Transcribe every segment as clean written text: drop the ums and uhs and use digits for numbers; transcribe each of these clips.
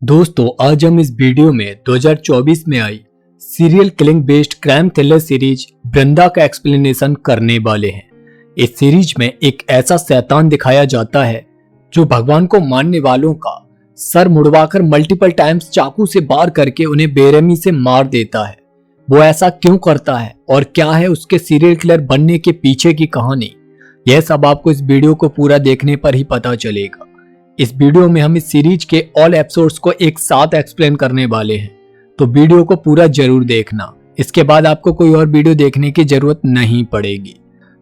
दोस्तों आज हम इस वीडियो में 2024 में आई serial killing based crime thriller series Vrinda का एक्सप्लेनेशन करने वाले हैं। इस सीरीज में एक ऐसा शैतान दिखाया जाता है जो भगवान को मानने वालों का सर मुड़वाकर मल्टीपल टाइम्स चाकू से वार करके उन्हें बेरहमी से मार देता है। वो ऐसा क्यों करता है और क्या है उसके सीरियल किलर बनने के पीछे की कहानी, यह सब आपको इस वीडियो को पूरा देखने पर ही पता चलेगा। इस वीडियो में हम इस सीरीज के ऑल एपिसोड्स को एक साथ एक्सप्लेन करने वाले हैं, तो वीडियो को पूरा जरूर देखना। इसके बाद आपको कोई और वीडियो देखने की जरूरत नहीं पड़ेगी।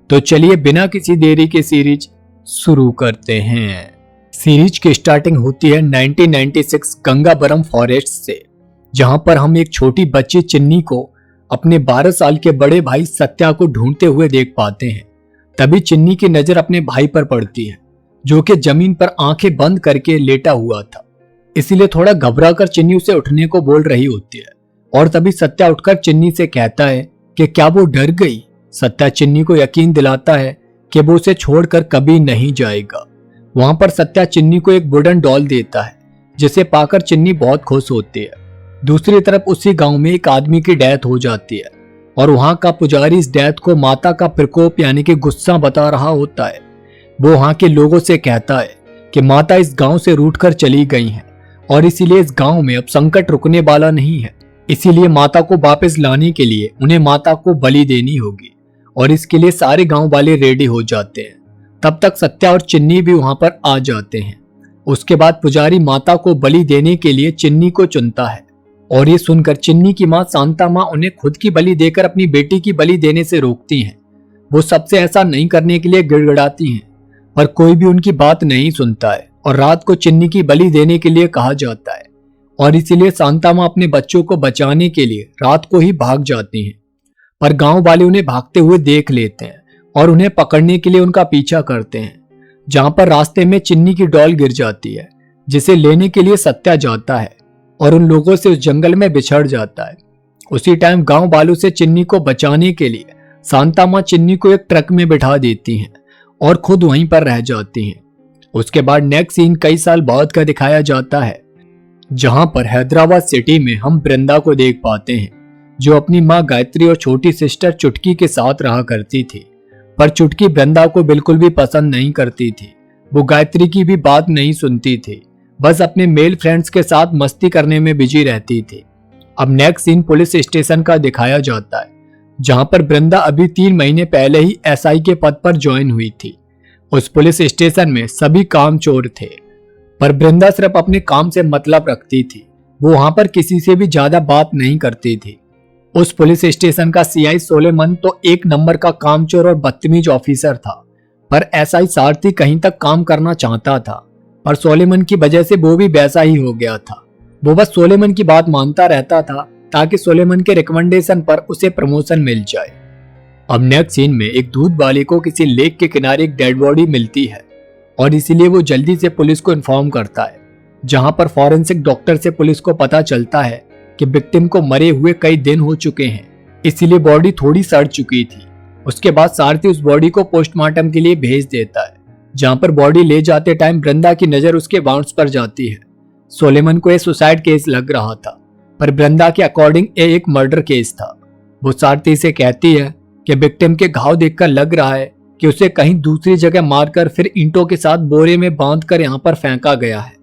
तो चलिए बिना किसी देरी के सीरीज शुरू करते हैं। सीरीज की स्टार्टिंग होती है 1996 गंगाबरम फॉरेस्ट से, जहां पर हम एक छोटी बच्ची चिन्नी को अपने 12 साल के बड़े भाई सत्या को ढूंढते हुए देख पाते हैं। तभी चिन्नी की नजर अपने भाई पर पड़ती है, जो कि जमीन पर आंखें बंद करके लेटा हुआ था। इसीलिए थोड़ा घबराकर चिन्नी उसे उठने को बोल रही होती है और तभी सत्या उठकर चिन्नी से कहता है कि क्या वो डर गई। सत्या चिन्नी को यकीन दिलाता है कि वो उसे छोड़कर कभी नहीं जाएगा। वहां पर सत्या चिन्नी को एक वुडन डॉल देता है, जिसे पाकर चिन्नी बहुत खुश होती है। दूसरी तरफ उसी गांव में एक आदमी की डेथ हो जाती है और वहां का पुजारी इस डेथ को माता का प्रकोप यानी कि गुस्सा बता रहा होता है। वो वहां के लोगों से कहता है कि माता इस गांव से रूठकर चली गई हैं और इसीलिए इस गांव में अब संकट रुकने वाला नहीं है। इसीलिए माता को वापस लाने के लिए उन्हें माता को बलि देनी होगी और इसके लिए सारे गांव वाले रेडी हो जाते हैं। तब तक सत्या और चिन्नी भी वहां पर आ जाते हैं। उसके बाद पुजारी माता को बलि देने के लिए चिन्नी को चुनता है और ये सुनकर चिन्नी की माँ शांता माँ उन्हें खुद की बलि देकर अपनी बेटी की बलि देने से रोकती हैं। वो सबसे ऐसा नहीं करने के लिए गिड़गिड़ाती हैं, पर कोई भी उनकी बात नहीं सुनता है और रात को चिन्नी की बलि देने के लिए कहा जाता है और इसीलिए शांता माँ अपने बच्चों को बचाने के लिए रात को ही भाग जाती हैं। पर गांव वाले उन्हें भागते हुए देख लेते हैं और उन्हें पकड़ने के लिए उनका पीछा करते हैं, जहां पर रास्ते में चिन्नी की डॉल गिर जाती है, जिसे लेने के लिए सत्या जाता है और उन लोगों से उस जंगल में बिछड़ जाता है। उसी टाइम गांव वालों से चिन्नी को बचाने के लिए शांता माँ चिन्नी को एक ट्रक में बिठा देती हैं और खुद वहीं पर रह जाती हैं। उसके बाद नेक्स्ट सीन कई साल बाद का दिखाया जाता है, जहां पर हैदराबाद सिटी में हम वृंदा को देख पाते हैं, जो अपनी माँ गायत्री और छोटी सिस्टर चुटकी के साथ रहा करती थी। पर चुटकी वृंदा को बिल्कुल भी पसंद नहीं करती थी। वो गायत्री की भी बात नहीं सुनती थी, बस अपने मेल फ्रेंड्स के साथ मस्ती करने में बिजी रहती थी। अब नेक्स्ट सीन पुलिस स्टेशन का दिखाया जाता है, जहां पर वृंदा अभी 3 महीने पहले ही एसआई के पद पर ज्वाइन हुई थी। उस पुलिस स्टेशन में सभी कामचोर थे, पर वृंदा सिर्फ अपने काम से मतलब रखती थी। वो वहां पर किसी से भी ज्यादा बात नहीं करती थी। उस पुलिस स्टेशन का सीआई सोलेमन तो एक नंबर का कामचोर और बदतमीज ऑफिसर था, पर एसआई सारथी कहीं तक काम करना चाहता था, पर सोलेमन की वजह से वो भी वैसा ही हो गया था। वो बस सोलेमन की बात मानता रहता था ताकि सोलेमन के रिकमेंडेशन पर उसे प्रमोशन मिल जाए। अब नेक्स्ट सीन में एक दूध वाले को किसी लेक के किनारे एक डेड बॉडी मिलती है और इसीलिए वो जल्दी से पुलिस को इन्फॉर्म करता है, जहां पर फॉरेंसिक डॉक्टर से पुलिस को पता चलता है कि विक्टिम को मरे हुए कई दिन हो चुके हैं, इसीलिए बॉडी थोड़ी सड़ चुकी थी। उसके बाद सारथी उस बॉडी को पोस्टमार्टम के लिए भेज देता है, जहां पर बॉडी ले जाते टाइम वृंदा की नजर उसके वाउंड्स पर जाती है। सोलेमन को यह सुसाइड केस लग रहा था, पर वृंदा के अकॉर्डिंग ये एक मर्डर केस था। वो सारथी से कहती है कि विक्टिम के घाव देखकर लग रहा है कि उसे कहीं दूसरी जगह मारकर फिर ईंटों के साथ बोरे में बांधकर यहाँ पर फेंका गया है,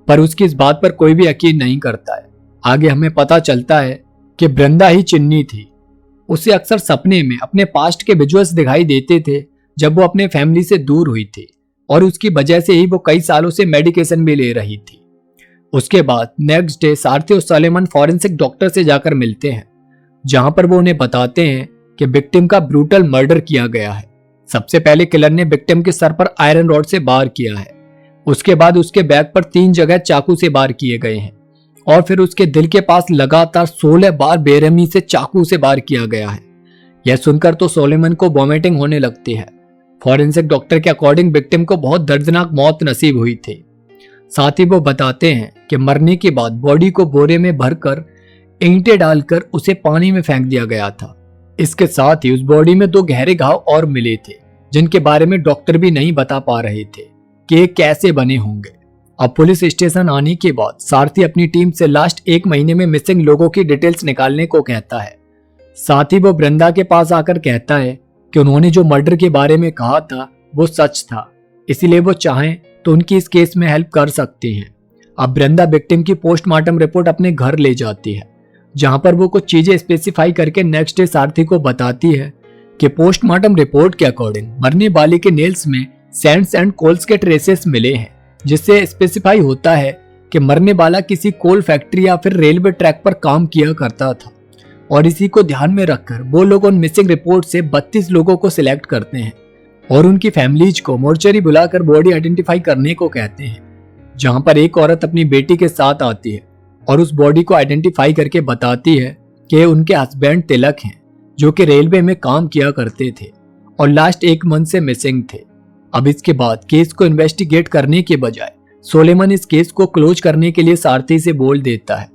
पर उसकी इस बात पर कोई भी यकीन नहीं करता है। आगे हमें पता चलता है कि वृंदा ही चिन्नी थी। उसे अक्सर सपने में अपने पास्ट के विजुअल्स दिखाई देते थे जब वो अपने फैमिली से दूर हुई थी और उसकी वजह से ही वो कई सालों से मेडिकेशन भी ले रही थी। उसके बाद नेक्स्ट डे सारथी और सोलेमन फॉरेंसिक डॉक्टर से जाकर मिलते हैं, जहां पर वो उन्हें बताते हैं कि विक्टिम का ब्रूटल मर्डर किया गया है। सबसे पहले किलर ने विक्टिम के सर पर आयरन रॉड से वार किया है, उसके बाद उसके बैक पर 3 जगह चाकू से वार किए गए हैं और फिर उसके दिल के पास लगातार 16 बार बेरहमी से चाकू से वार किया गया है। यह सुनकर तो सोलेमन को वॉमिटिंग होने लगती है। फॉरेंसिक डॉक्टर के अकॉर्डिंग विक्टिम को बहुत दर्दनाक मौत नसीब हुई थी। साथ ही वो बताते हैं कि मरने के बाद बॉडी को बोरे में भरकर ईंटें डालकर उसे पानी में फेंक दिया गया था। इसके साथ ही उस बॉडी में 2 गहरे घाव और मिले थे, जिनके बारे में डॉक्टर भी नहीं बता पा रहे थे कि ये कैसे बने होंगे। अब पुलिस स्टेशन आने के बाद सारथी अपनी टीम से लास्ट 1 महीने में मिसिंग लोगों की डिटेल्स निकालने को कहता है। साथ ही वो वृंदा के पास आकर कहता है कि उन्होंने जो मर्डर के बारे में कहा था वो सच था, इसीलिए वो चाहें तो उनकी इस केस में हेल्प कर सकते हैं। अब वृंदा विक्टिम की पोस्टमार्टम रिपोर्ट अपने घर ले जाती है, जहां पर वो कुछ चीजें स्पेसिफाई करके नेक्स्ट डे सारथी को बताती है कि पोस्टमार्टम रिपोर्ट के अकॉर्डिंग मरने वाले के नेल्स में सैंड्स एंड कोल्स के ट्रेसेस मिले हैं, जिससे स्पेसिफाई होता है कि मरने वाला किसी कोल फैक्ट्री या फिर रेलवे ट्रैक पर काम किया करता था। और इसी को ध्यान में रखकर वो लोग उन मिसिंग रिपोर्ट से 32 लोगों को सिलेक्ट करते हैं और उनकी फैमिलीज को मोर्चरी बुलाकर बॉडी आइडेंटिफाई करने को कहते हैं, जहां पर एक औरत अपनी बेटी के साथ आती है और उस बॉडी को आइडेंटिफाई करके बताती है कि उनके हस्बैंड तिलक हैं, जो कि रेलवे में काम किया करते थे और लास्ट 1 मंथ से मिसिंग थे। अब इसके बाद केस को इन्वेस्टिगेट करने के बजाय सोलेमन इस केस को क्लोज करने के लिए सारथी से बोल देता है,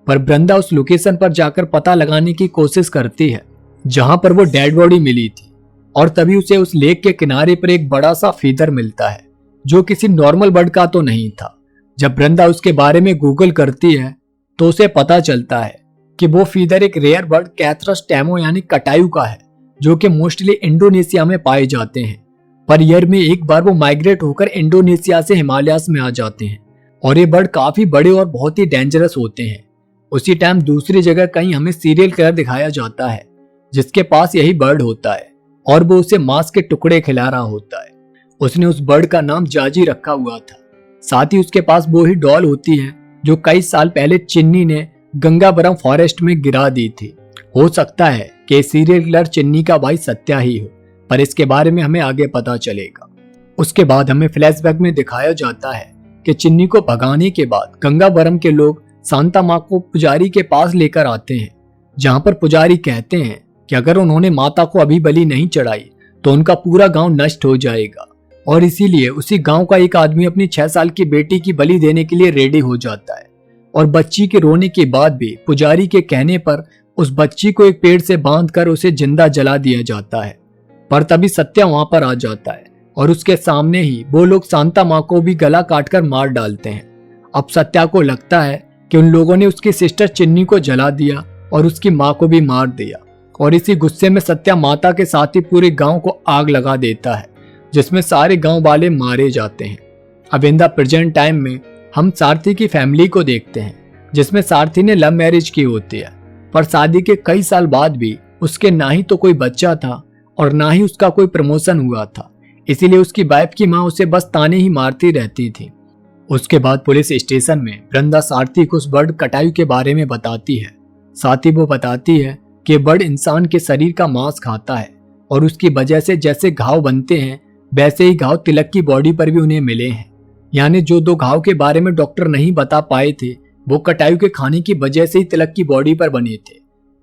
पर वृंदा उस लोकेशन पर जाकर पता लगाने की कोशिश करती है जहां पर वो डेड बॉडी मिली थी, और तभी उसे उस लेक के किनारे पर एक बड़ा सा फीदर मिलता है जो किसी नॉर्मल बर्ड का तो नहीं था। जब वृंदा उसके बारे में गूगल करती है तो उसे पता चलता है कि वो फीदर एक रेयर बर्ड कैथरस टैमो यानी कटायू का है, जो कि मोस्टली इंडोनेशिया में पाए जाते हैं। पर ईयर में एक बार वो माइग्रेट होकर इंडोनेशिया से हिमालयास में आ जाते हैं और ये बर्ड काफी बड़े और बहुत ही डेंजरस होते हैं। उसी टाइम दूसरी जगह कहीं हमें सीरियल किलर दिखाया जाता है जिसके पास यही बर्ड होता है और वो उसे मांस के टुकड़े खिला रहा होता है। उसने उस बर्ड का नाम जाजी रखा हुआ था। साथ ही उसके पास वो ही डॉल होती है जो कई साल पहले चिन्नी ने गंगाबरम फॉरेस्ट में गिरा दी थी। हो सकता है कि सीरियल किलर चिन्नी का भाई सत्या ही हो, पर इसके बारे में हमें आगे पता चलेगा। उसके बाद हमें फ्लैशबैक में दिखाया जाता है कि चिन्नी को भगाने के बाद गंगाबरम के लोग सांता माँ को पुजारी के पास लेकर आते हैं, जहां पर पुजारी कहते हैं कि अगर उन्होंने माता को अभी बलि नहीं चढ़ाई तो उनका पूरा गांव नष्ट हो जाएगा। और इसीलिए उसी गांव का एक आदमी अपनी 6 साल की बेटी की बलि देने के लिए रेडी हो जाता है और बच्ची के रोने के बाद भी पुजारी के कहने पर उस बच्ची को एक पेड़ से बांधकर उसे जिंदा जला दिया जाता है। पर तभी सत्या वहां पर आ जाता है और उसके सामने ही वो लोग सांता माँ को भी गला काटकर मार डालते हैं। अब सत्या को लगता है कि उन लोगों ने उसकी सिस्टर चिन्नी को जला दिया और उसकी माँ को भी मार दिया, और इसी गुस्से में सत्या माता के साथ ही पूरे गांव को आग लगा देता है, जिसमें सारे गांव वाले मारे जाते हैं। अब इन द प्रेजेंट टाइम में हम सारथी की फैमिली को देखते हैं, जिसमें सारथी ने लव मैरिज की होती है, पर शादी के कई साल बाद भी उसके ना ही तो कोई बच्चा था और ना ही उसका कोई प्रमोशन हुआ था। इसीलिए उसकी वाइफ की माँ उसे बस ताने ही मारती रहती थी। उसके बाद पुलिस स्टेशन में वृंदा सारथी को उस बर्ड कटायू के बारे में बताती है। साथ ही वो बताती है कि बर्ड इंसान के शरीर का मांस खाता है और उसकी वजह से जैसे घाव बनते हैं वैसे ही घाव तिलक की बॉडी पर भी उन्हें मिले हैं। यानी जो 2 घाव के बारे में डॉक्टर नहीं बता पाए थे वो कटायू के खाने की वजह से ही तिलक की बॉडी पर बने थे।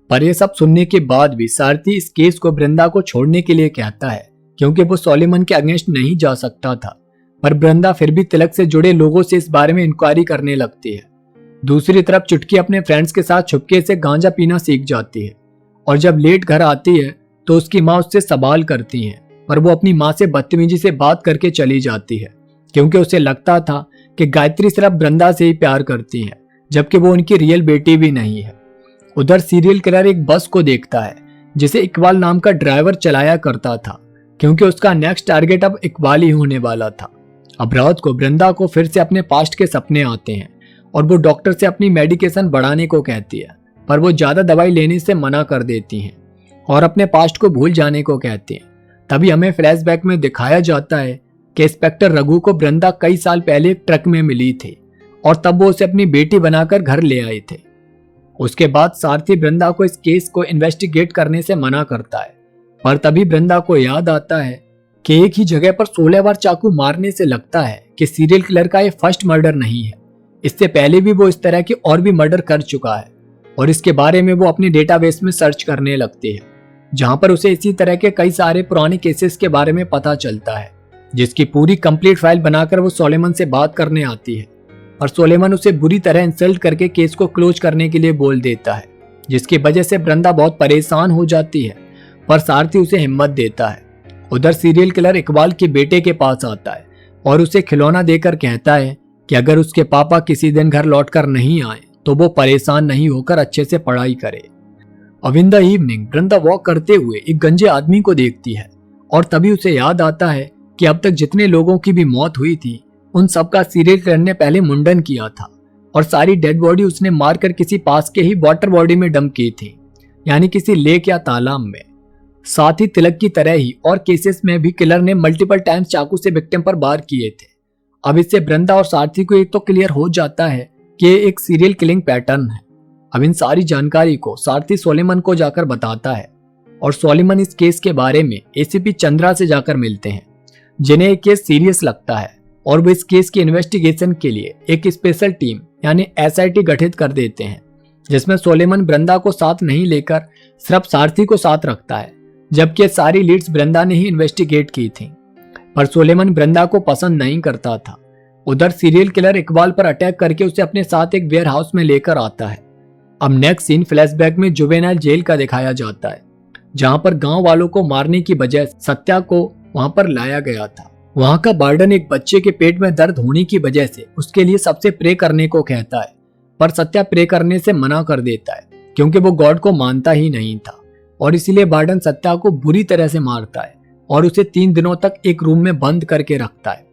पर यह सब सुनने के बाद भी सारथी इस केस को वृंदा को छोड़ने के लिए कहता है, क्योंकि वो सोलेमन के अगेंस्ट नहीं जा सकता था। पर वृंदा फिर भी तिलक से जुड़े लोगों से इस बारे में इंक्वायरी करने लगती है। दूसरी तरफ चुटकी अपने फ्रेंड्स के साथ छुपके से गांजा पीना सीख जाती है और जब लेट घर आती है तो उसकी माँ उससे सवाल करती है, पर वो अपनी माँ से बदतमीजी से बात करके चली जाती है, क्योंकि उसे लगता था कि गायत्री सिर्फ वृंदा से ही प्यार करती है, जबकि वो उनकी रियल बेटी भी नहीं है। उधर सीरियल किलर एक बस को देखता है जिसे इकबाल नाम का ड्राइवर चलाया करता था, क्योंकि उसका नेक्स्ट टारगेट अब इकबाल ही होने वाला था। अब रात को वृंदा को फिर से अपने पास्ट के सपने आते हैं और वो डॉक्टर से अपनी मेडिकेशन बढ़ाने को कहती है, पर वो ज्यादा दवाई लेने से मना कर देती हैं और अपने पास्ट को भूल जाने को कहती हैं। तभी हमें फ्लैशबैक में दिखाया जाता है कि इंस्पेक्टर रघु को वृंदा कई साल पहले एक ट्रक में मिली थी और तब वो उसे अपनी बेटी बनाकर घर ले आए थे। उसके बाद सारथी वृंदा को इस केस को इन्वेस्टिगेट करने से मना करता है, पर तभी वृंदा को याद आता है कि एक ही जगह पर 16 बार चाकू मारने से लगता है कि सीरियल किलर का ये फर्स्ट मर्डर नहीं है। इससे पहले भी वो इस तरह के और भी मर्डर कर चुका है और इसके बारे में वो अपने डेटाबेस में सर्च करने लगती है, जहां पर उसे इसी तरह के कई सारे पुराने केसेस के बारे में पता चलता है, जिसकी पूरी कंप्लीट फाइल बनाकर वो सोलेमन से बात करने आती है। और सोलेमन उसे बुरी तरह इंसल्ट करके केस को क्लोज करने के लिए बोल देता है, जिसकी वजह से वृंदा बहुत परेशान हो जाती है, पर सारथी उसे हिम्मत देता है। उधर सीरियल किलर इकबाल के बेटे के पास आता है और उसे खिलौना देकर कहता है कि अगर उसके पापा किसी दिन घर लौटकर नहीं आए तो वो परेशान नहीं होकर अच्छे से पढ़ाई करे। अब in the evening Vrinda walk करते हुए एक गंजे आदमी को देखती है और तभी उसे याद आता है कि अब तक जितने लोगों की भी मौत हुई थी उन सबका सीरियल किलर ने पहले मुंडन किया था और सारी डेड बॉडी उसने मारकर किसी पास के ही वाटर बॉडी में डंप की थी, यानी किसी लेक या तालाब में। साथ ही तिलक की तरह ही और केसेस में भी किलर ने मल्टीपल टाइम्स चाकू से विक्टिम पर वार किए थे। अब इससे वृंदा और सारथी को एक तो क्लियर हो जाता है कि ये एक सीरियल किलिंग पैटर्न है। अब इन सारी जानकारी को सारथी सोलेमन को जाकर बताता है और सोलेमन इस केस के बारे में एसीपी चंद्रा से जाकर मिलते हैं, जिन्हें एक केस सीरियस लगता है और वो इस केस की इन्वेस्टिगेशन के लिए एक स्पेशल टीम यानी एसआईटी गठित कर देते हैं, जिसमें सोलेमन वृंदा को साथ नहीं लेकर सिर्फ सारथी को साथ रखता है, जबकि सारी लीड्स वृंदा ने ही इन्वेस्टिगेट की थी। पर सोलेमन वृंदा को पसंद नहीं करता था। उधर सीरियल किलर इकबाल पर अटैक करके उसे अपने साथ एक वेयर हाउस में लेकर आता है। अब नेक्स्ट सीन फ्लैशबैक में जुवेनाइल जेल का दिखाया जाता है, जहां पर गांव वालों को मारने की बजाय सत्या को वहां पर लाया गया था। वहां का वार्डन एक बच्चे के पेट में दर्द होने की वजह से उसके लिए सबसे प्रे करने को कहता है, पर सत्या प्रे करने से मना कर देता है क्योंकि वो गॉड को मानता ही नहीं था और इसीलिए वार्डन सत्या को बुरी तरह से मारता है और उसे 3 दिनों तक एक रूम में बंद करके रखता है।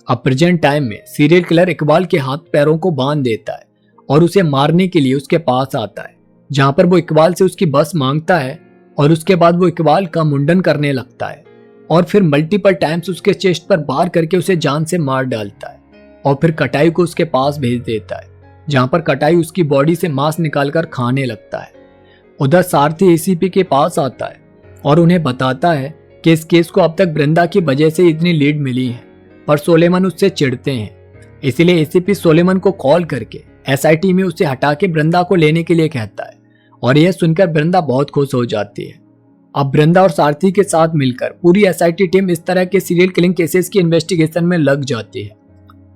अब प्रेजेंट टाइम में सीरियल किलर इकबाल के हाथ पैरों को बांध देता है और उसे मारने के लिए उसके पास आता है, जहां पर वो इकबाल से उसकी बस मांगता है और उसके बाद वो इकबाल का मुंडन करने लगता है और फिर मल्टीपल टाइम्स उसके चेस्ट पर वार करके उसे जान से मार डालता है और फिर कटाई को उसके पास भेज देता है, जहां पर कटाई उसकी बॉडी से मांस निकालकर खाने लगता है। उधर सारथी एसीपी के पास आता है और उन्हें बताता है कि इस केस को अब तक वृंदा की वजह से इतनी लीड मिली है, पर सोलेमन उससे चिढ़ते हैं, इसीलिए एसीपी सोलेमन को कॉल करके एसआईटी में उसे हटा के वृंदा को लेने के लिए कहता है और यह सुनकर वृंदा बहुत खुश हो जाती है। अब वृंदा और सारथी के साथ मिलकर पूरी एसआईटी टीम इस तरह के सीरियल किलिंग केसेस की इन्वेस्टिगेशन में लग जाती है,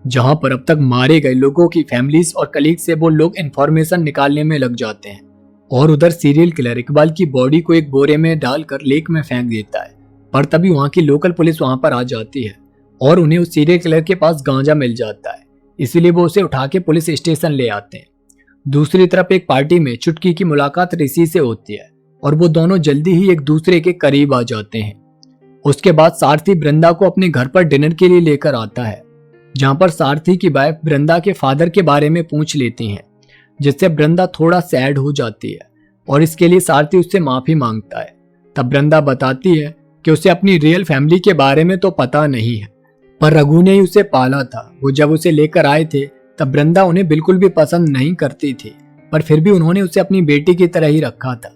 जहां पर अब तक मारे गए लोगों की फैमिलीज और कलीग से वो लोग इन्फॉर्मेशन निकालने में लग जाते हैं। और उधर सीरियल किलर इकबाल की बॉडी को एक बोरे में डालकर लेक में फेंक देता है, पर तभी वहां की लोकल पुलिस वहां पर आ जाती है और उन्हें उस सीरियल किलर के पास गांजा मिल जाता है, इसीलिए वो उसे उठा के पुलिस स्टेशन ले आते हैं। दूसरी तरफ एक पार्टी में चुटकी की मुलाकात ऋषि से होती है और वो दोनों जल्दी ही एक दूसरे के करीब आ जाते हैं। उसके बाद सारथी वृंदा को अपने घर पर डिनर के लिए लेकर आता है, जहां पर सारथी की वाइफ वृंदा के फादर के बारे में पूछ लेती हैं, जिससे वृंदा थोड़ा सैड हो जाती है और इसके लिए सारथी उससे माफी मांगता है। तब वृंदा बताती है कि उसे अपनी रियल फैमिली के बारे में तो पता नहीं है, पर रघु ने ही उसे पाला था। वो जब उसे लेकर आए थे तब वृंदा उन्हें बिल्कुल भी पसंद नहीं करती थी, पर फिर भी उन्होंने उसे अपनी बेटी की तरह ही रखा था।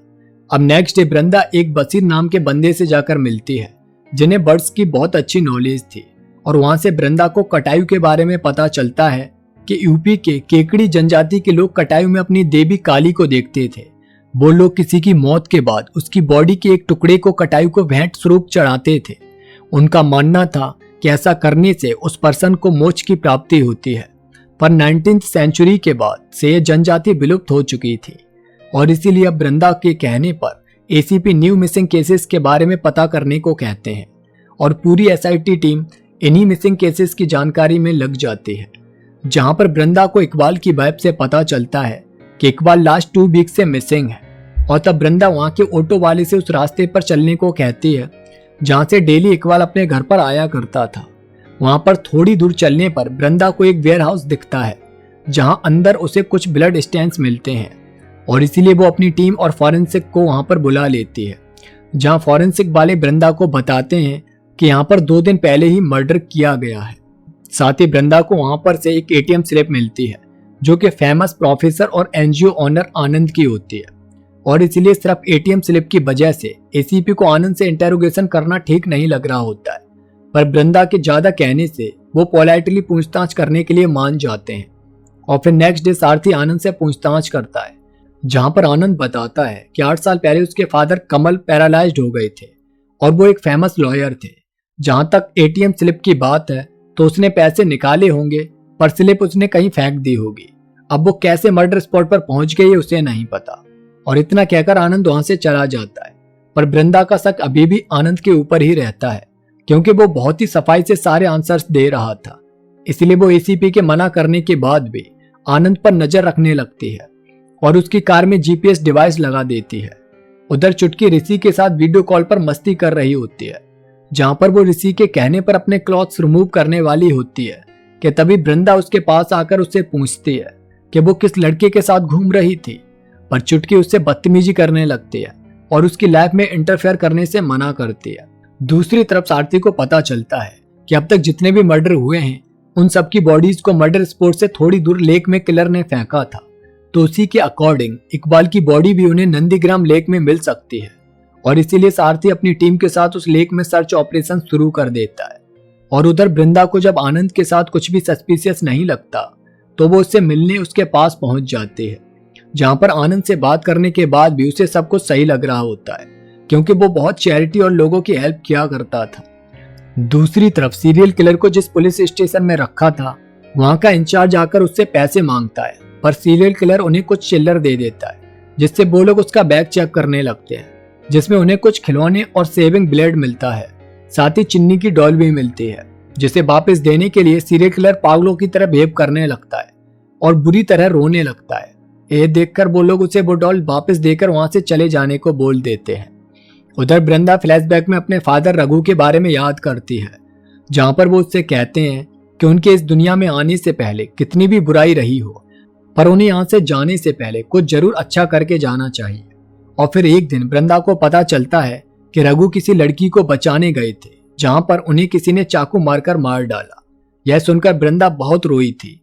अब नेक्स्ट डे वृंदा एक बसीर नाम के बंदे से जाकर मिलती है, जिन्हें बर्ड्स की बहुत अच्छी नॉलेज थी, और वहां से वृंदा को कटायु के बारे में पता चलता है कि यूपी के केकड़ी जनजाति के लोग कटायु में अपनी देवी काली को देखते थे। वो लोग किसी की मौत के बाद उसकी बॉडी के एक टुकड़े को कटायु को भेंट स्वरूप चढ़ाते थे। उनका मानना था कि ऐसा करने से उस पर्सन को मोक्ष की प्राप्ति होती है, पर 19वीं सेंचुरी के बाद से यह जनजाति विलुप्त हो चुकी थी और इसीलिए अब वृंदा के कहने पर एसीपी न्यू मिसिंग केसेस के बारे में पता करने को कहते हैं और पूरी एसआईटी टीम इन्हीं मिसिंग केसेस की जानकारी में लग जाती है, जहां पर वृंदा को इकबाल की वाइफ से पता चलता है कि इकबाल लास्ट 2 वीक से मिसिंग है। और तब वृंदा वहां के ऑटो वाले से उस रास्ते पर चलने को कहती है जहां से डेली इकबाल अपने घर पर आया करता था। वहां पर थोड़ी दूर चलने पर वृंदा को एक वेयर हाउस दिखता है, जहां अंदर उसे कुछ ब्लड स्टेन्स मिलते हैं और इसीलिए वो अपनी टीम और फॉरेंसिक को वहां पर बुला लेती है, जहां फॉरेंसिक वाले वृंदा को बताते हैं कि यहाँ पर 2 दिन पहले ही मर्डर किया गया है। साथ ही वृंदा को वहां पर से एक एटीएम स्लिप मिलती है, जो कि फेमस प्रोफेसर और एनजीओ ओनर आनंद की होती है और इसीलिए सिर्फ एटीएम स्लिप की वजह से एसीपी को आनंद से इंटेरोगेशन करना ठीक नहीं लग रहा होता है, पर वृंदा के ज्यादा कहने से वो पोलाइटली पूछताछ करने के लिए मान जाते हैं। और फिर नेक्स्ट डे सारथी आनंद से पूछताछ करता है, जहां पर आनंद बताता है कि 8 साल पहले उसके फादर कमल पैरालाइज्ड हो गए थे और वो एक फेमस लॉयर थे। जहां तक एटीएम स्लिप की बात है तो उसने पैसे निकाले होंगे, पर स्लिप उसने कहीं फेंक दी होगी। अब वो कैसे मर्डर स्पॉट पर पहुंच गई है उसे नहीं पता और इतना कहकर आनंद वहां से चला जाता है। पर वृंदा का शक अभी भी आनंद के ऊपर ही रहता है, क्योंकि वो बहुत ही सफाई से सारे आंसर्स दे रहा था। इसलिए वो एसीपी के मना करने के बाद भी आनंद पर नजर रखने लगती है और उसकी कार में जीपीएस डिवाइस लगा देती है। उधर चुटकी ऋषि के साथ वीडियो कॉल पर मस्ती कर रही होती है, जहां पर वो ऋषि के कहने पर अपने क्लॉथ्स रिमूव करने वाली होती है कि तभी वृंदा उसके पास आकर उससे पूछती है कि वो किस लड़के के साथ घूम रही थी, पर चुटकी उससे बदतमीजी करने लगती है और उसकी लाइफ में इंटरफेयर करने से मना करती है। दूसरी तरफ सारथी को पता चलता है कि अब तक जितने भी मर्डर हुए हैं उन सबकी बॉडीज को मर्डर स्पॉट से थोड़ी दूर लेक में किलर ने फेंका था, तो उसी के अकॉर्डिंग इकबाल की बॉडी भी उन्हें नंदीग्राम लेक में मिल सकती है और इसीलिए सारथी अपनी टीम के साथ उस लेक में सर्च ऑपरेशन शुरू कर देता है। और उधर वृंदा को जब आनंद के साथ कुछ भी सस्पिशियस नहीं लगता तो वो उससे मिलने उसके पास पहुंच जाती है, जहां पर आनंद से बात करने के बाद भी उसे सब कुछ सही लग रहा होता है क्योंकि वो बहुत चैरिटी और लोगों की हेल्प किया करता था। दूसरी तरफ सीरियल किलर को जिस पुलिस स्टेशन में रखा था वहां का इंचार्ज आकर उससे पैसे मांगता है, पर सीरियल किलर उन्हें कुछ चिल्लर दे देता है, जिससे वो लोग उसका बैग चेक करने लगते हैं, जिसमें उन्हें कुछ खिलौने और सेविंग ब्लेड मिलता है, साथ ही चिन्नी की डॉल भी मिलती है, जिसे वापस देने के लिए सीरियल किलर पागलों की तरह बिहेव करने लगता है और बुरी तरह रोने लगता है। ये देखकर वो लोग उसे वो डॉल वापस देकर वहां से चले जाने को बोल देते हैं। उधर वृंदा फ्लैशबैक में अपने फादर रघु के बारे में याद करती है, जहां पर वो उससे कहते हैं कि उनके इस दुनिया में आने से पहले कितनी भी बुराई रही हो, पर उन्हें यहाँ से जाने से पहले कुछ जरूर अच्छा करके जाना चाहिए। और फिर एक दिन वृंदा को पता चलता है कि रघु किसी लड़की को बचाने गए थे, जहां पर उन्हें किसी ने चाकू मारकर मार डाला। यह सुनकर वृंदा बहुत रोई थी।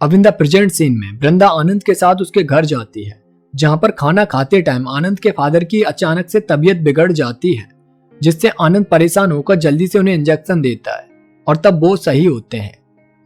अब इन द प्रेजेंट सीन में वृंदा आनंद के साथ उसके घर जाती है, जहां पर खाना खाते टाइम आनंद के फादर की अचानक से तबीयत बिगड़ जाती है, जिससे आनंद परेशान होकर जल्दी से उन्हें इंजेक्शन देता है और तब वो सही होते हैं।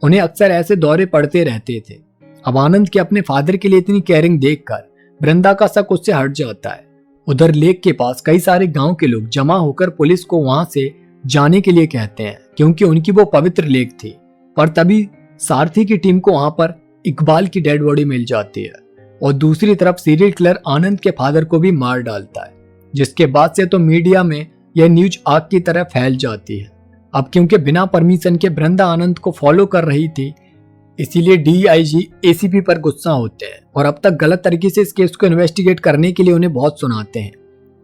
उन्हें अक्सर ऐसे दौरे पड़ते रहते थे। अब आनंद के अपने फादर के लिए इतनी केयरिंग देखकर वृंदा का शक उससे हट जाता है। उधर लेक के पास कई सारे गांव के लोग जमा होकर पुलिस को वहां से जाने के लिए कहते हैं क्योंकि उनकी वो पवित्र लेक थी, पर तभी सारथी की टीम को वहां पर इकबाल की डेड बॉडी मिल जाती है और दूसरी तरफ सीरियल किलर आनंद के फादर को भी मार डालता है, जिसके बाद से तो मीडिया में यह न्यूज आग की तरह फैल जाती है। अब क्योंकि बिना परमिशन के वृंदा आनंद को फॉलो कर रही थी, इसीलिए डीआईजी एसीपी पर गुस्सा होते हैं और अब तक गलत तरीके से इस केस को इन्वेस्टिगेट करने के लिए उन्हें बहुत सुनाते हैं।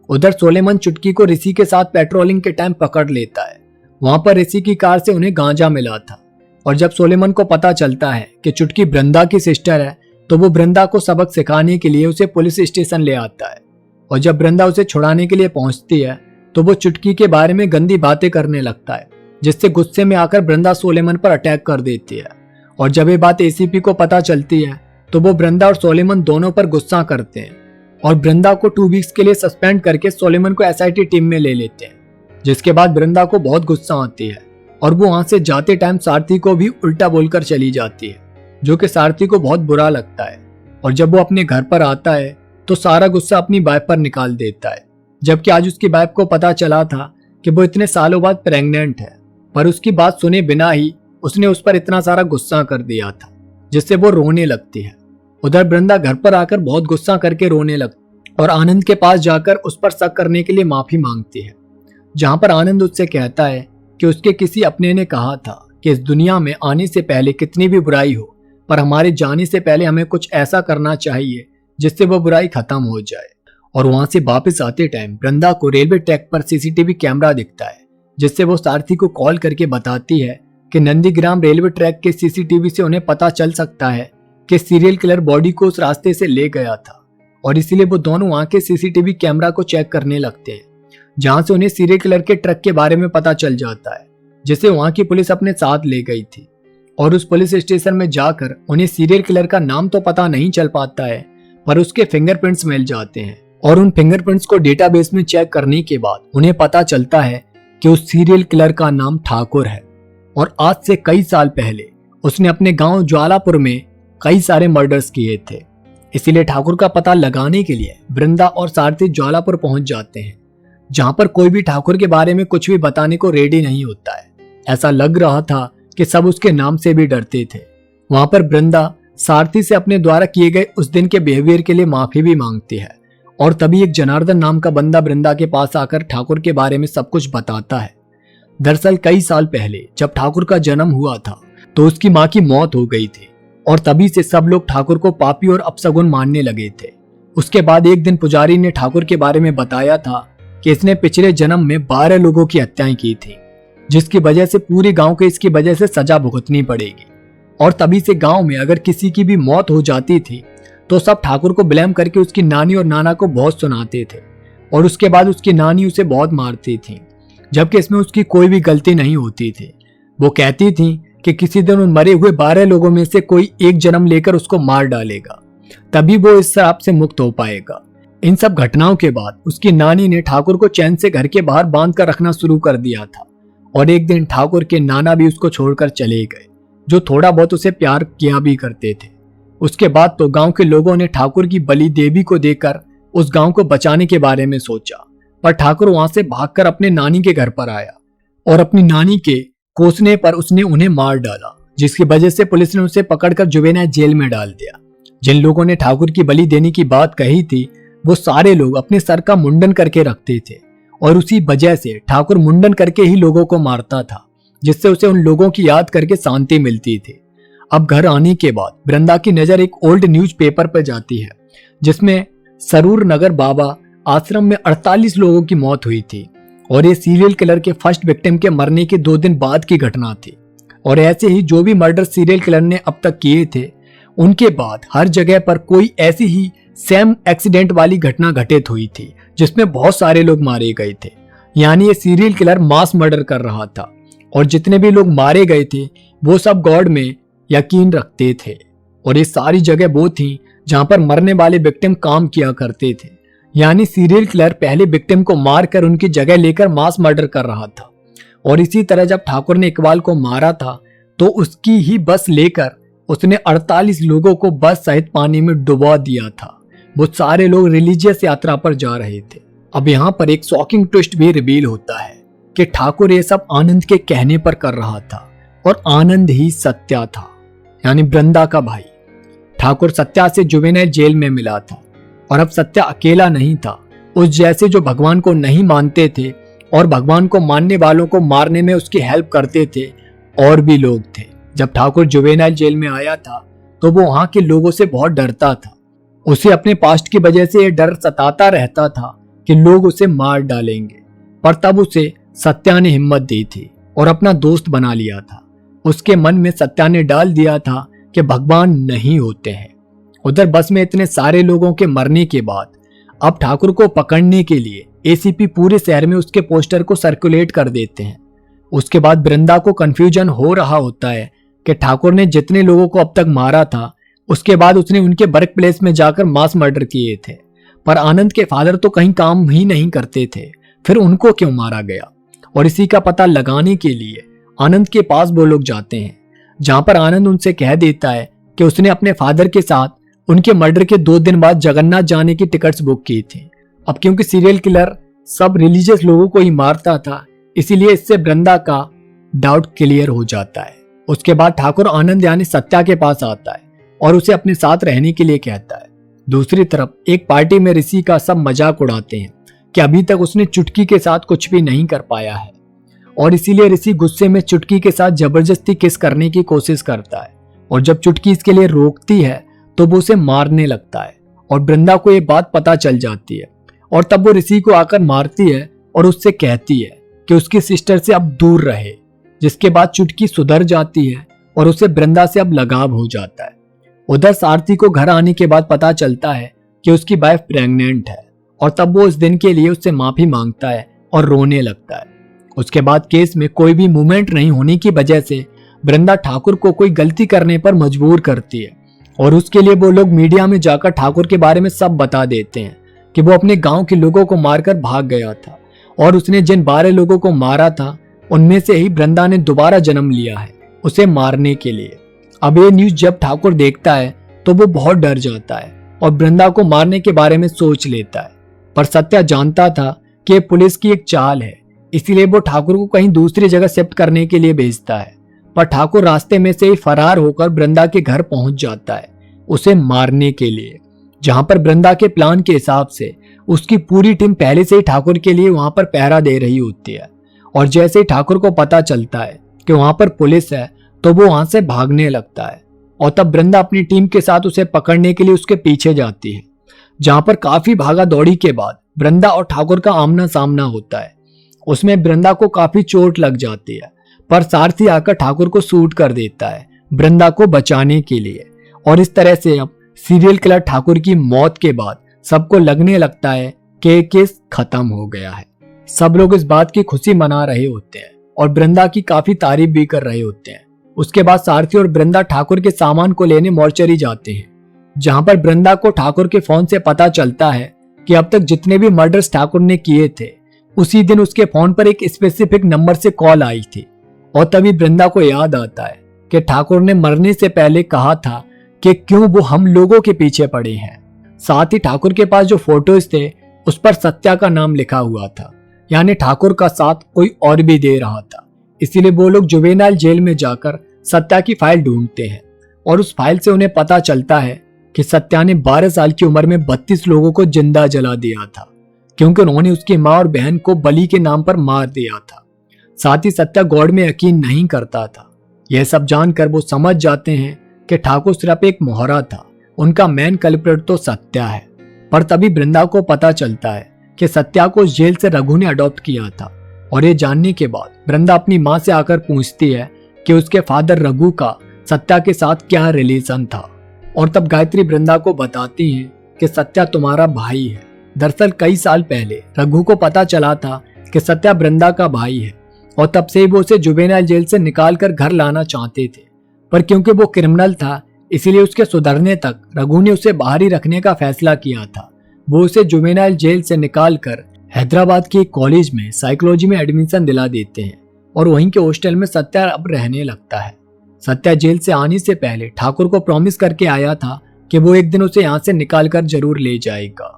उधर सोलेमन चुटकी को ऋषि के साथ पेट्रोलिंग के टाइम पकड़ लेता है। वहां पर ऋषि की कार से उन्हें गांजा मिला था और जब सोलेमन को पता चलता है कि चुटकी वृंदा की सिस्टर है तो वो वृंदा को सबक सिखाने के लिए उसे पुलिस स्टेशन ले आता है और जब वृंदा उसे छुड़ाने के लिए पहुंचती है तो वो चुटकी के बारे में गंदी बातें करने लगता है, जिससे गुस्से में आकर वृंदा सोलेमन पर अटैक कर देती है। और जब ये बात एसीपी को पता चलती है तो वो वृंदा और सोलेमन दोनों पर गुस्सा करते हैं और वृंदा को 2 वीक्स के लिए सस्पेंड करके सोलेमन को एसआईटी टीम में ले लेते हैं, जिसके बाद वृंदा को बहुत गुस्सा आती है और वो वहां से जाते टाइम सारथी को भी उल्टा बोलकर चली जाती है, जो कि सारथी को बहुत बुरा लगता है। और जब वो अपने घर पर आता है तो सारा गुस्सा अपनी वाइफ पर निकाल देता है, जबकि आज उसकी वाइफ को पता चला था कि वो इतने सालों बाद प्रेग्नेंट है, पर उसकी बात सुने बिना ही उसने उस पर इतना सारा गुस्सा कर दिया था, जिससे वो रोने लगती है। उधर वृंदा घर पर आकर बहुत गुस्सा करके रोने लगती और आनंद के पास जाकर उस पर शक करने के लिए माफी मांगती है, जहां पर आनंद उससे कहता है कि उसके किसी अपने ने कहा था कि इस दुनिया में आने से पहले कितनी भी बुराई हो, पर हमारे जाने से पहले हमें कुछ ऐसा करना चाहिए जिससे वो बुराई खत्म हो जाए। और वहां से वापस आते टाइम वृंदा को रेलवे ट्रैक पर सीसीटीवी कैमरा दिखता है, जिससे वो सारथी को कॉल करके बताती है कि नंदीग्राम रेलवे ट्रैक के सीसीटीवी से उन्हें पता चल सकता है कि सीरियल किलर बॉडी को उस रास्ते से ले गया था और इसीलिए वो दोनों वहां के सीसीटीवी कैमरा को चेक करने लगते हैं, जहां से उन्हें सीरियल किलर के ट्रक के बारे में पता चल जाता है, जिसे वहां की पुलिस अपने साथ ले गई थी। और उस पुलिस स्टेशन में जाकर उन्हें सीरियल किलर का नाम तो पता नहीं चल पाता है, पर उसके फिंगरप्रिंट्स मिल जाते हैं और उन फिंगरप्रिंट्स को डेटाबेस में चेक करने के बाद उन्हें पता चलता है कि उस सीरियल किलर का नाम ठाकुर है और आज से कई साल पहले उसने अपने गांव ज्वालापुर में कई सारे मर्डर्स किए थे। इसीलिए ठाकुर का पता लगाने के लिए वृंदा और सारथी ज्वालापुर पहुंच जाते हैं, जहां पर कोई भी ठाकुर के बारे में कुछ भी बताने को रेडी नहीं होता है। ऐसा लग रहा था कि सब उसके नाम से भी डरते थे। वहां पर वृंदा सारथी से अपने द्वारा किए गए उस दिन के बिहेवियर के लिए माफी भी मांगती है और तभी एक जनार्दन नाम का बंदा वृंदा के पास आकर ठाकुर के बारे में सब कुछ बताता है। दरअसल कई साल पहले जब ठाकुर का जन्म हुआ था तो उसकी माँ की मौत हो गई थी और तभी से सब लोग ठाकुर को पापी और अपशगुन मानने लगे थे। उसके बाद एक दिन पुजारी ने ठाकुर के बारे में बताया था कि इसने पिछले जन्म में 12 लोगों की हत्याएं की थी, जिसकी वजह से पूरे गांव को इसकी वजह से सजा भुगतनी पड़ेगी। और तभी से गांव में अगर किसी की भी मौत हो जाती थी तो सब ठाकुर को ब्लेम करके उसकी नानी और नाना को बहुत सुनाते थे और उसके बाद उसकी नानी उसे बहुत मारती थी, जबकि इसमें उसकी कोई भी गलती नहीं होती थी। वो कहती थी कि किसी दिन उन मरे हुए 12 लोगों में से कोई एक जन्म लेकर उसको मार डालेगा, तभी वो इस श्राप से मुक्त हो पाएगा। इन सब घटनाओं के बाद उसकी नानी ने ठाकुर को चैन से घर के बाहर बांध कर रखना शुरू कर दिया था और एक दिन ठाकुर के नाना भी उसको छोड़कर चले गए, जो थोड़ा बहुत उसे प्यार किया भी करते थे। उसके बाद तो गांव के लोगों ने ठाकुर की बलि देवी को देखकर उस गांव को बचाने के बारे में सोचा, पर ठाकुर वहां से भागकर अपने नानी के घर पर आया और अपनी नानी के कोसने पर उसने उन्हें मार डाला, जिसकी वजह से पुलिस ने उसे पकड़कर जुवेनाइल जेल में डाल दिया। जिन लोगों ने ठाकुर की बलि देने की बात कही थी वो सारे लोग अपने सर का मुंडन करके रखते थे और उसी वजह से ठाकुर मुंडन करके ही लोगों को मारता था, जिससे उसे उन लोगों की याद करके शांति मिलती थी। अब घर आने के बाद वृंदा की नजर एक ओल्ड न्यूज़पेपर पर जाती है जिसमें सरूर नगर बाबा आश्रम में 48 लोगों की मौत हुई थी और ये सीरियल किलर के फर्स्ट विक्टिम के मरने के 2 दिन बाद की घटना थी। और ऐसे ही जो भी मर्डर सीरियल किलर ने अब तक किए थे उनके बाद हर जगह पर कोई ऐसी ही सेम एक्सीडेंट वाली घटना घटित हुई थी जिसमें बहुत सारे लोग मारे गए थे। यानी ये सीरियल किलर मास मर्डर कर रहा था और जितने भी लोग मारे गए थे वो सब गॉड में यकीन रखते थे और ये सारी जगह वो थी जहां पर मरने वाले विक्टिम काम किया करते थे। यानी सीरियल किलर पहले विक्टिम को मारकर उनकी जगह लेकर मास मर्डर कर रहा था। और इसी तरह जब ठाकुर ने इकबाल को मारा था तो उसकी ही बस लेकर उसने 48 लोगों को बस सहित पानी में डुबा दिया था। वो सारे लोग रिलीजियस यात्रा पर जा रहे थे। अब यहाँ पर एक शॉकिंग ट्विस्ट भी रिवील होता है कि ठाकुर ये सब आनंद के कहने पर कर रहा था और आनंद ही सत्या था, यानी वृंदा का भाई। ठाकुर सत्या से जुवेनाइल जेल में मिला था और अब सत्या अकेला नहीं था। उस जैसे जो भगवान को नहीं मानते थे और भगवान को मानने वालों को मारने में उसकी हेल्प करते थे और भी लोग थे। जब ठाकुर जुवेनाइल जेल में आया था तो वो वहां के लोगों से बहुत डरता था। उसे अपने पास्ट की वजह से ये डर सताता रहता था कि लोग उसे मार डालेंगे, पर तब उसे सत्या ने हिम्मत दी थी और अपना दोस्त बना लिया था। उसके मन में सत्या ने डाल दिया था कि भगवान नहीं होते हैं। उधर बस में इतने सारे लोगों के मरने के बाद अब ठाकुर को पकड़ने के लिए एसीपी पूरे शहर में उसके पोस्टर को सर्कुलेट कर देते हैं। उसके बाद वृंदा को कंफ्यूजन हो रहा होता है कि ठाकुर ने जितने लोगों को अब तक मारा था उसके बाद उसने उनके वर्क प्लेस में जाकर मास मर्डर किए थे, पर आनंद के फादर तो कहीं काम ही नहीं करते थे, फिर उनको क्यों मारा गया। और इसी का पता लगाने के लिए आनंद के पास वो लोग जाते हैं, जहां पर आनंद उनसे कह देता है कि उसने अपने फादर के साथ उनके मर्डर के 2 दिन बाद जगन्नाथ जाने की टिकट्स बुक की थी। अब क्योंकि सीरियल किलर सब रिलीजियस लोगों को ही मारता था, इसीलिए इससे वृंदा का डाउट क्लियर हो जाता है। उसके बाद ठाकुर आनंद यानी सत्या के पास आता है और उसे अपने साथ रहने के लिए कहता है। दूसरी तरफ एक पार्टी में ऋषि का सब मजाक उड़ाते हैं कि अभी तक उसने चुटकी के साथ कुछ भी नहीं कर पाया है और इसीलिए ऋषि गुस्से में चुटकी के साथ जबरदस्ती किस करने की कोशिश करता है और जब चुटकी इसके लिए रोकती है तो वो उसे मारने लगता है और वृंदा को ये बात पता चल जाती है और तब वो ऋषि को आकर मारती है और उससे कहती है कि उसकी सिस्टर से अब दूर रहे, जिसके बाद चुटकी सुधर जाती है और उसे वृंदा से अब लगाव हो जाता है। उधर सारथी को घर आने के बाद पता चलता है कि उसकी वाइफ प्रेग्नेंट है और तब वो उस दिन के लिए उससे माफी मांगता है और रोने लगता है। उसके बाद केस में कोई भी मूवमेंट नहीं होने की वजह से वृंदा ठाकुर को कोई गलती करने पर मजबूर करती है और उसके लिए वो लोग मीडिया में जाकर ठाकुर के बारे में सब बता देते हैं कि वो अपने गांव के लोगों को मारकर भाग गया था और उसने जिन 12 लोगों को मारा था उनमें से ही वृंदा ने दोबारा जन्म लिया है उसे मारने के लिए। अब ये न्यूज जब ठाकुर देखता है तो वो बहुत डर जाता है और वृंदा को मारने के बारे में सोच लेता है, पर सत्या जानता था कि ये पुलिस की एक चाल है, इसीलिए वो ठाकुर को कहीं दूसरी जगह शिफ्ट करने के लिए भेजता है। पर ठाकुर रास्ते में से ही फरार होकर वृंदा के घर पहुंच जाता है उसे मारने के लिए, जहां पर वृंदा के प्लान के हिसाब से उसकी पूरी टीम पहले से ही ठाकुर के लिए वहां पर पहरा दे रही होती है। और जैसे ही ठाकुर को पता चलता है कि वहां पर पुलिस है तो वो वहां से भागने लगता है और तब वृंदा अपनी टीम के साथ उसे पकड़ने के लिए उसके पीछे जाती है, जहां पर काफी भागा दौड़ी के बाद वृंदा और ठाकुर का आमना सामना होता है। उसमें वृंदा को काफी चोट लग जाती है, पर सारथी आकर ठाकुर को शूट कर देता है वृंदा को बचाने के लिए। और इस तरह से अब सीरियल किलर ठाकुर की मौत के बाद सबको लगने लगता है कि केस खत्म हो गया है। सब लोग इस बात की खुशी मना रहे होते हैं और वृंदा की काफी तारीफ भी कर रहे होते हैं। उसके बाद सारथी और वृंदा ठाकुर के सामान को लेने मोर्चरी जाते हैं, जहां पर वृंदा को ठाकुर के फोन से पता चलता है कि अब तक जितने भी मर्डर्स ठाकुर ने किए थे उसी दिन उसके फोन पर एक स्पेसिफिक नंबर से कॉल आई थी। और तभी वृंदा को याद आता है कि ठाकुर ने मरने से पहले कहा था कि क्यों वो हम लोगों के पीछे पड़े हैं। साथ ही ठाकुर के पास जो फोटोज थे उस पर सत्या का नाम लिखा हुआ था, यानी ठाकुर का साथ कोई और भी दे रहा था। इसीलिए वो लोग जुवेनाइल जेल में जाकर सत्या की फाइल ढूंढते हैं और उस फाइल से उन्हें पता चलता है कि सत्या ने 12 साल की उम्र में 32 लोगों को जिंदा जला दिया था, क्योंकि उन्होंने उसकी माँ और बहन को बलि के नाम पर मार दिया था। साथ ही सत्या गॉड में यकीन नहीं करता था। यह सब जानकर वो समझ जाते हैं कि ठाकुर सिर्फ एक मोहरा था, उनका मेन कल्प्रिट तो सत्या है। पर तभी वृंदा को पता चलता है कि सत्या को जेल से रघु ने अडॉप्ट किया था। और ये जानने के बाद वृंदा अपनी माँ से आकर पूछती है कि उसके फादर रघु का सत्या के साथ क्या रिलेशन था। और तब गायत्री वृंदा को बताती है कि सत्या तुम्हारा भाई है। दरअसल कई साल पहले रघु को पता चला था कि सत्या वृंदा का भाई है और तब से ही वो उसे जुवेनाइल जेल से निकाल कर घर लाना चाहते थे, पर क्योंकि वो क्रिमिनल था इसीलिए उसके सुधरने तक रघु ने उसे बाहर ही रखने का फैसला किया था। वो उसे जुवेनाइल जेल से निकाल कर हैदराबाद के एक कॉलेज में साइकोलॉजी में एडमिशन दिला देते हैं और वहीं के हॉस्टल में सत्या अब रहने लगता है। सत्या जेल से आने से पहले ठाकुर को प्रॉमिस करके आया था कि वो एक दिन उसे यहाँ से निकाल कर जरूर ले जाएगा।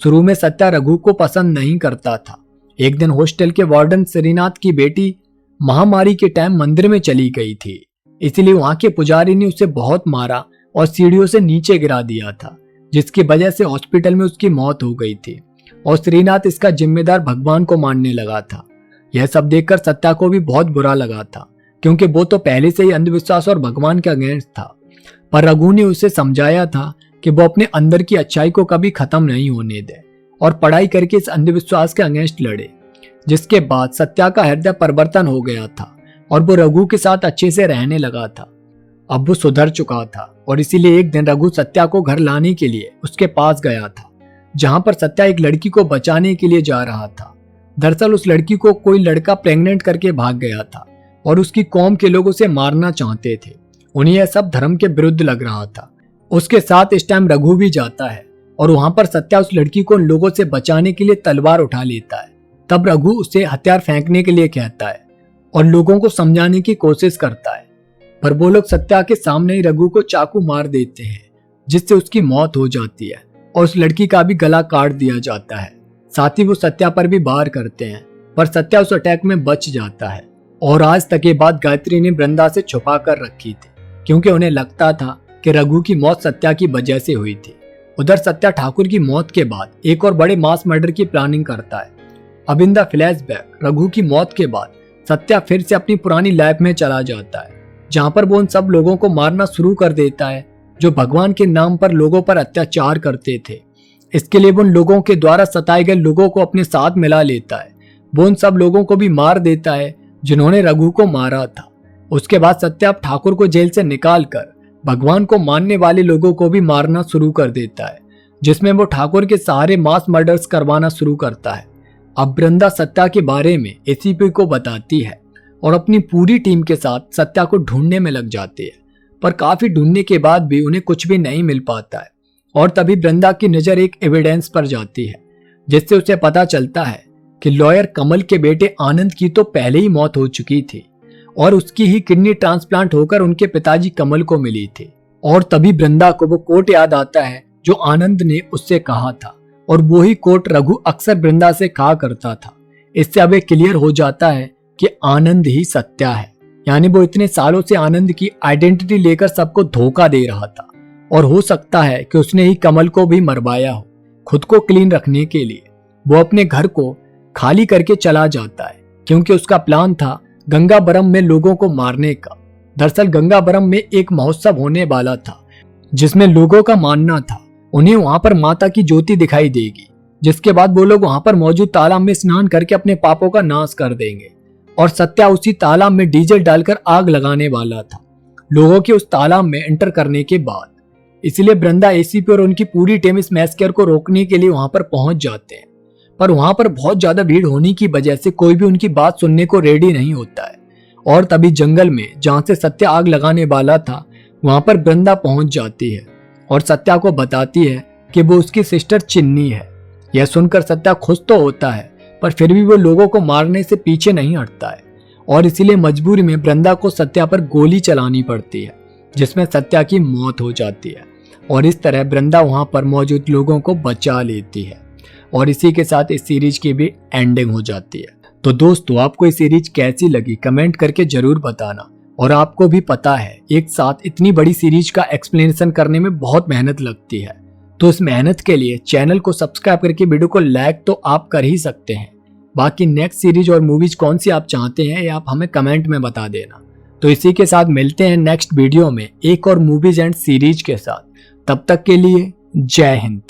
शुरू में सत्या रघु को पसंद नहीं करता था। एक दिन हॉस्टल के वार्डन श्रीनाथ की बेटी महामारी के टाइम मंदिर में चली गई थी, इसलिए वहां के पुजारी ने उसे बहुत मारा और सीढ़ियों से नीचे गिरा दिया था, जिसकी वजह से हॉस्पिटल में उसकी मौत हो गई थी। और श्रीनाथ इसका जिम्मेदार भगवान को मानने लगा था। यह सब देखकर सत्या को भी बहुत बुरा लगा था, क्योंकि वो तो पहले से ही अंधविश्वास और भगवान के अगेंस्ट था। पर रघु ने उसे समझाया था कि वो अपने अंदर की अच्छाई को कभी खत्म नहीं होने दे और पढ़ाई करके इस अंधविश्वास के अगेंस्ट लड़े। जिसके बाद सत्या का हृदय परिवर्तन हो गया था और वो रघु के साथ अच्छे से रहने लगा था। अब वो सुधर चुका था और इसीलिए एक दिन रघु सत्या को घर लाने के लिए उसके पास गया था, जहां पर सत्या एक लड़की को बचाने के लिए जा रहा था। दरअसल उस लड़की को कोई लड़का प्रेग्नेंट करके भाग गया था और उसकी कौम के लोग उसे मारना चाहते थे। उन्हें यह सब धर्म के विरुद्ध लग रहा था। उसके साथ इस टाइम रघु भी जाता है और वहां पर सत्या उस लड़की को उन लोगों से बचाने के लिए तलवार उठा लेता है। तब रघु उसे हथियार फेंकने के लिए कहता है और लोगों को समझाने की कोशिश करता है, पर वो लोग सत्या के सामने ही रघु को चाकू मार देते हैं, जिससे उसकी मौत हो जाती है और उस लड़की का भी गला काट दिया जाता है। साथ ही वो सत्या पर भी वार करते हैं, पर सत्या उस अटैक में बच जाता है। और आज तक ये बात गायत्री ने वृंदा से छुपा कर रखी थी, क्योंकि उन्हें लगता था कि रघु की मौत सत्या की वजह से हुई थी। उधर सत्या ठाकुर की मौत के बाद एक और बड़े मास मर्डर की प्लानिंग करता है। अब इन द फ्लैशबैक रघु की मौत के बाद सत्या फिर से अपनी पुरानी लाइफ में चला जाता है, जहां पर वो उन सब लोगों को मारना शुरू कर देता है जो भगवान के नाम पर लोगों पर अत्याचार करते थे। इसके लिए वो उन लोगों के द्वारा सताए गए लोगों को अपने साथ मिला लेता है। वो उन सब लोगों को भी मार देता है जिन्होंने रघु को मारा था। उसके बाद सत्या अब ठाकुर को जेल से निकाल कर भगवान को मानने वाले लोगों को भी मारना शुरू कर देता है, जिसमें वो ठाकुर के सहारे मास मर्डर्स करवाना शुरू करता है। अब वृंदा सत्या के बारे में एसीपी को बताती है और अपनी पूरी टीम के साथ सत्या को ढूंढने में लग जाती है, पर काफी ढूंढने के बाद भी उन्हें कुछ भी नहीं मिल पाता है। और तभी वृंदा की नजर एक एविडेंस पर जाती है, जिससे उसे पता चलता है कि लॉयर कमल के बेटे आनंद की तो पहले ही मौत हो चुकी थी और उसकी ही किडनी ट्रांसप्लांट होकर उनके पिताजी कमल को मिली थी। और तभी वृंदा को वो कोट याद आता है जो आनंद ने उससे कहा था, और वो ही कोट रघु अक्सर वृंदा से कहा करता था। इससे अब क्लियर हो जाता है कि आनंद ही सत्या है, यानी वो इतने सालों से आनंद की आइडेंटिटी लेकर सबको धोखा दे रहा था। और हो सकता है कि उसने ही कमल को भी मरवाया हो। खुद को क्लीन रखने के लिए वो अपने घर को खाली करके चला जाता है, क्योंकि उसका प्लान था गंगाबरम में लोगों को मारने का। दरअसल गंगावरम में एक महोत्सव होने वाला था, जिसमें लोगों का मानना था उन्हें वहां पर माता की ज्योति दिखाई देगी, जिसके बाद वो लोग वहां पर मौजूद तालाब में स्नान करके अपने पापों का नाश कर देंगे। और सत्या उसी तालाब में डीजल डालकर आग लगाने वाला था लोगों के उस तालाब में एंटर करने के बाद। इसलिए वृंदा, एसीपी और उनकी पूरी टीम इस मैसेकर को रोकने के लिए वहां पर पहुंच जाते हैं, पर वहां पर बहुत ज्यादा भीड़ होने की वजह से कोई भी उनकी बात सुनने को रेडी नहीं होता है। और तभी जंगल में जहां से सत्या आग लगाने वाला था वहां पर वृंदा पहुंच जाती है और सत्या को बताती है कि वो उसकी सिस्टर चिन्नी है। यह सुनकर सत्या खुश तो होता है, पर फिर भी वो लोगों को मारने से पीछे नहीं हटता है और इसीलिए मजबूरी में वृंदा को सत्या पर गोली चलानी पड़ती है, जिसमें सत्या की मौत हो जाती है। और इस तरह वृंदा वहां पर मौजूद लोगों को बचा लेती है और इसी के साथ इस सीरीज की भी एंडिंग हो जाती है। तो दोस्तों, आपको ये सीरीज कैसी लगी कमेंट करके जरूर बताना। और आपको भी पता है एक साथ इतनी बड़ी सीरीज का एक्सप्लेनेशन करने में बहुत मेहनत लगती है, तो इस मेहनत के लिए चैनल को सब्सक्राइब करके वीडियो को लाइक तो आप कर ही सकते हैं। बाकी नेक्स्ट सीरीज और मूवीज कौन सी आप चाहते हैं ये आप हमें कमेंट में बता देना। तो इसी के साथ मिलते हैं नेक्स्ट वीडियो में एक और मूवीज एंड सीरीज के साथ। तब तक के लिए जय हिंद।